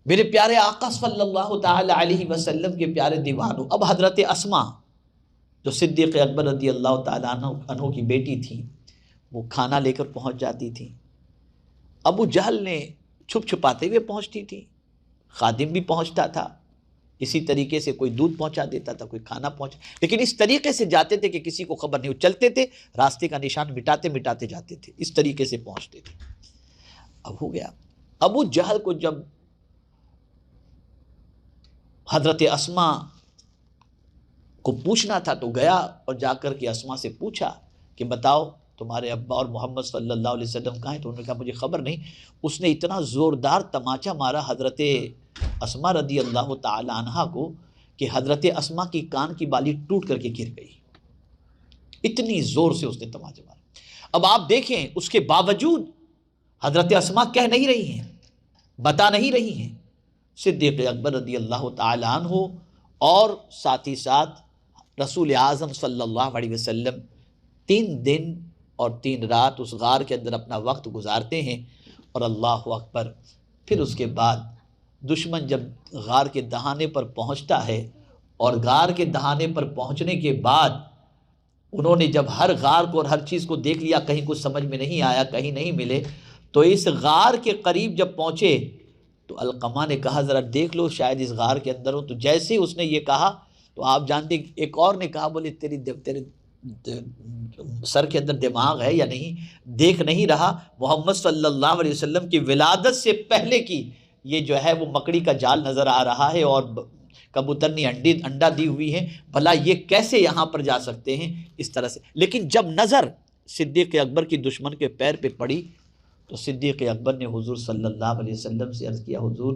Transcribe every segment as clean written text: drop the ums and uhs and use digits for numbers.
میرے پیارے آقا صلی اللہ تعالی علیہ وسلم کے پیارے دیوانوں، اب حضرت اسما جو صدیق اکبر رضی اللہ تعالیٰ عنہ کی بیٹی تھی، وہ کھانا لے کر پہنچ جاتی تھی. ابو جہل نے چھپ چھپاتے ہوئے پہنچتی تھی، خادم بھی پہنچتا تھا، اسی طریقے سے کوئی دودھ پہنچا دیتا تھا، کوئی کھانا پہنچا، لیکن اس طریقے سے جاتے تھے کہ کسی کو خبر نہیں. وہ چلتے تھے، راستے کا نشان مٹاتے مٹاتے جاتے تھے، اس طریقے سے پہنچتے تھے. اب ہو گیا، ابو جہل کو جب حضرت اسما کو پوچھنا تھا تو گیا اور جا کر کے اسما سے پوچھا کہ بتاؤ تمہارے ابا اور محمد صلی اللہ علیہ وسلم کہاں ہیں؟ تو انہوں نے کہا مجھے خبر نہیں. اس نے اتنا زوردار تماچا مارا حضرت اسما رضی اللہ تعالی عنہا کو کہ حضرت اسما کی کان کی بالی ٹوٹ کر کے گر گئی. اتنی زور سے اس نے تماچا مارا. اب آپ دیکھیں اس کے باوجود حضرت اسما کہہ نہیں رہی ہیں، بتا نہیں رہی ہیں. صدیق اکبر رضی اللہ تعالی عنہ اور ساتھ ہی ساتھ رسول اعظم صلی اللہ علیہ وسلم 3 دن اور 3 رات اس غار کے اندر اپنا وقت گزارتے ہیں. اور اللہ اکبر، پھر اس کے بعد دشمن جب غار کے دہانے پر پہنچتا ہے، اور غار کے دہانے پر پہنچنے کے بعد انہوں نے جب ہر غار کو اور ہر چیز کو دیکھ لیا، کہیں کچھ سمجھ میں نہیں آیا، کہیں نہیں ملے، تو اس غار کے قریب جب پہنچے تو علقمہ نے کہا ذرا دیکھ لو شاید اس غار کے اندر ہو. تو جیسے اس نے یہ کہا تو آپ جانتے ایک اور نے کہا بولے تیرے سر کے اندر دماغ ہے یا نہیں، دیکھ نہیں رہا؟ محمد صلی اللہ علیہ وسلم کی ولادت سے پہلے کی یہ جو ہے وہ مکڑی کا جال نظر آ رہا ہے اور کبوتر نے انڈا دی ہوئی ہے، بھلا یہ کیسے یہاں پر جا سکتے ہیں اس طرح سے. لیکن جب نظر صدیق اکبر کی دشمن کے پیر پہ پڑی تو صدیق اکبر نے حضور صلی اللہ علیہ وسلم سے عرض کیا حضور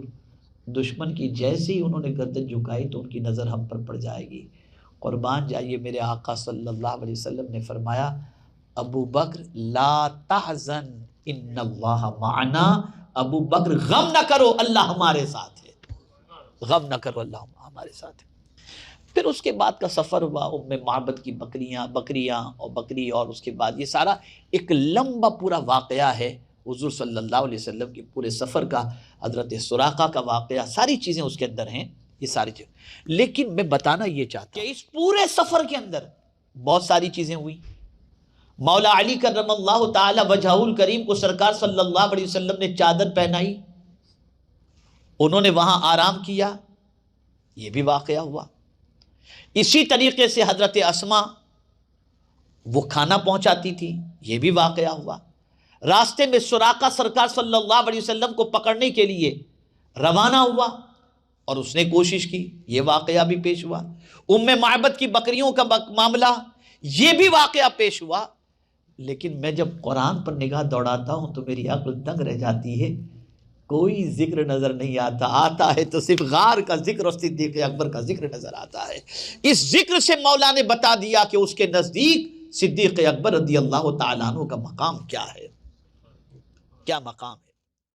دشمن کی جیسے ہی انہوں نے گردن جھکائی تو ان کی نظر ہم پر پڑ جائے گی. قربان جائیے میرے آقا صلی اللہ علیہ وسلم نے فرمایا ابو بکر لا تحزن ان اللہ معنا، ابو بکر غم نہ کرو اللہ ہمارے ساتھ ہے، غم نہ کرو اللہ ہمارے ساتھ ہے. پھر اس کے بعد کا سفر ہوا، ام معبد کی بکریاں اور بکری، اور اس کے بعد یہ سارا ایک لمبا پورا واقعہ ہے حضور صلی اللہ علیہ وسلم کے پورے سفر کا. حضرت سراقہ کا واقعہ، ساری چیزیں اس کے اندر ہیں، یہ ساری چیزیں. لیکن میں بتانا یہ چاہتا ہوں کہ اس پورے سفر کے اندر بہت ساری چیزیں ہوئی. مولا علی کرم اللہ تعالی وجہہ الکریم کو سرکار صلی اللہ علیہ وسلم نے چادر پہنائی، انہوں نے وہاں آرام کیا، یہ بھی واقعہ ہوا. اسی طریقے سے حضرت اسما وہ کھانا پہنچاتی تھی، یہ بھی واقعہ ہوا. راستے میں سراقہ سرکار صلی اللہ علیہ وسلم کو پکڑنے کے لیے روانہ ہوا اور اس نے کوشش کی، یہ واقعہ بھی پیش ہوا. ام معبد کی بکریوں کا معاملہ، یہ بھی واقعہ پیش ہوا. لیکن میں جب قرآن پر نگاہ دوڑاتا ہوں تو میری عقل دنگ رہ جاتی ہے، کوئی ذکر نظر نہیں آتا ہے تو صرف غار کا ذکر اور صدیق اکبر کا ذکر نظر آتا ہے. اس ذکر سے مولا نے بتا دیا کہ اس کے نزدیک صدیق اکبر رضی اللہ تعالیٰ عنہ کا مقام کیا ہے، کیا مقام ہے.